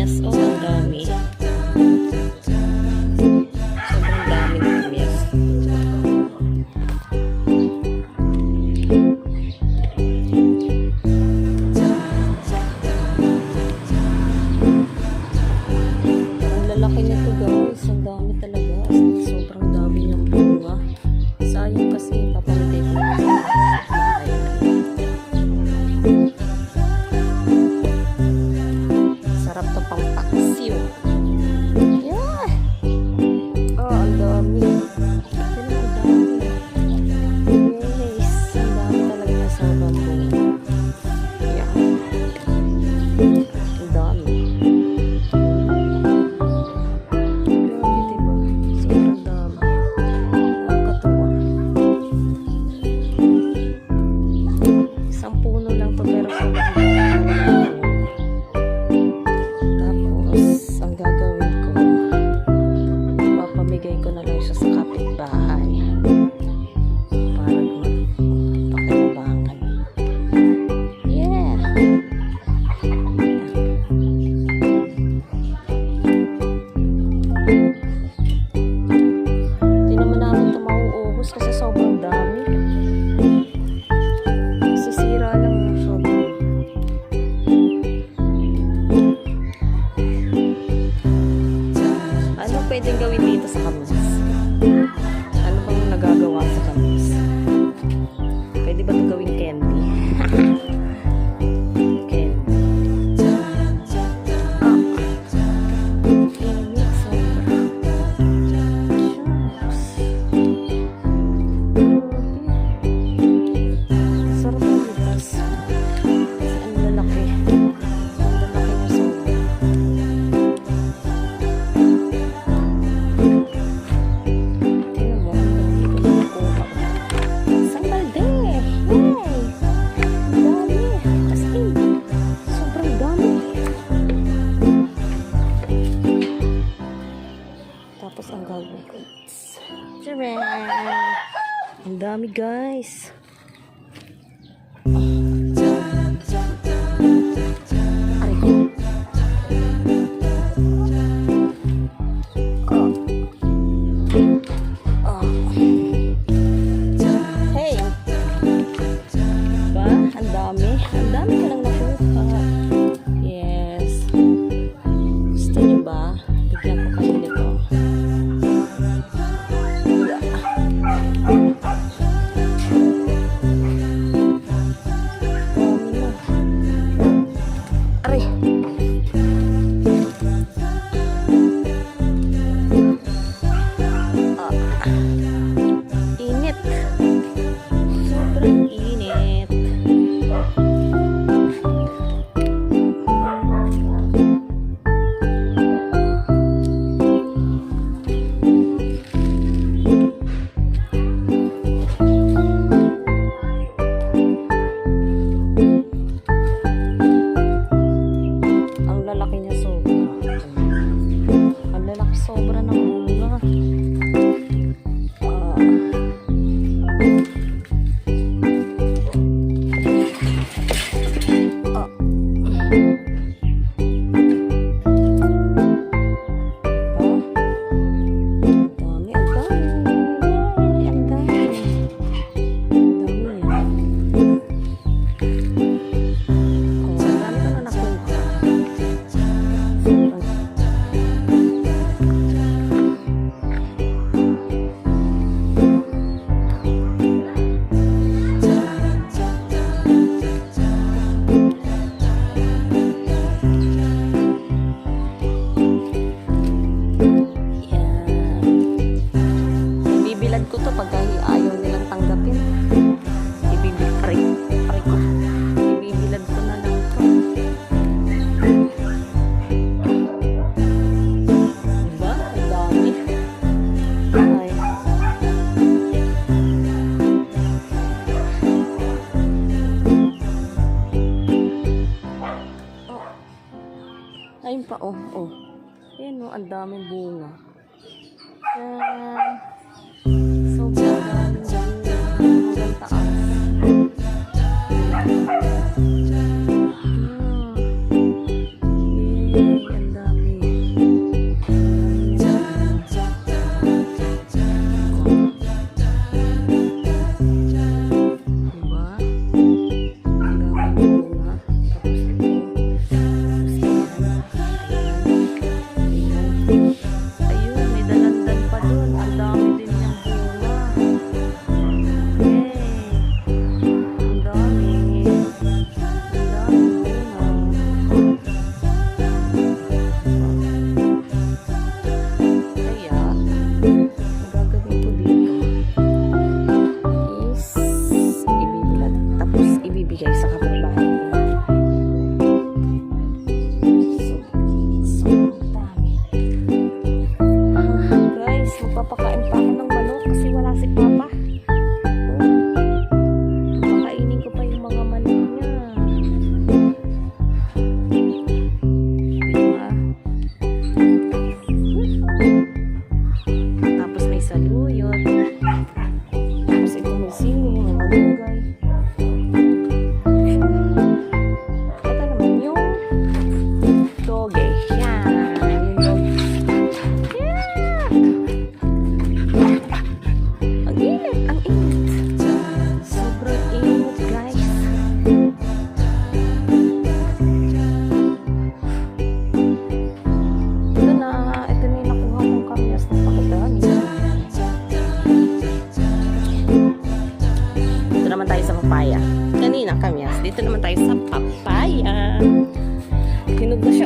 kamyas. Oh, ang dami. Sobrang dami ng kamyas. Ang lalaki nito guys. Ang dami talaga. Sobrang dami niyang bunga. Sayang kasi papalitay ko na sa bahay. Sarap to pang paksiw. Yeah! Oh, ang dami. Yan ang dami. Yes! Ang dami talaga na sa bamboo. Yeah. Ang dami. Grabe, diba? Sobrang dami. Nakakatuwa. Isang puno lang to pero sobrang dami. Tapos, ang gagawin ko, papamigay ko na lang siya sa kapitbahay para magpakinabangan. Yeah! Hindi naman namin ito mauubos kasi sobrang dami. Sisira lang sobrang. Ano pwedeng gawin dito sa kamyas? Ano bang nagagawa sa kamyas? Pwede ba ito gawing candy? Candy. Ah. Init sobra. Shucks. Sarap ang litas. Ang lalaki. Ang lalaki na sobra. Tingnan mo, ang dami ko na nakuha. Isang balde! Yay! Ang dami! As in, sobrang dami. Tapos ang gagawin ko. Tcharam! Ang dami guys! Aray ko. Hey! Diba? Ang dami. Ang dami ko lang nakuha. Yes. Gusto niyo ba? Bigyan ko kayo nito. Dami na. Aray! Init. Sobrang init. Ang lalaki niya sobra. Ang lalaki sobra ng bunga. Ibibilad ko to pagka ayaw nilang tanggapin. Ibibilad ko na lang to. Diba? Ang dami. Ay. Oh. Ayun pa, oh. Oh. Ayan, oh. Ang daming bunga. Yan. Sobrang daming bunga. Hanggang taas. Yay, ang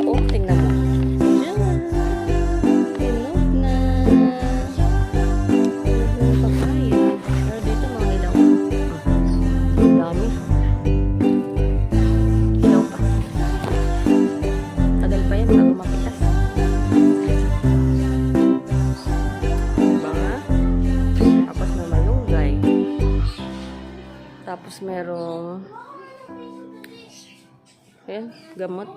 oh, tingnan mo. Diyan. Hinog na. Hinog na papaya. Pero dito mga ilaw. Ang dami. Ilaw pa. Tagal pa yan bago mapitas. Diba nga? Tapos may malunggay. Tapos merong ayan, gamot.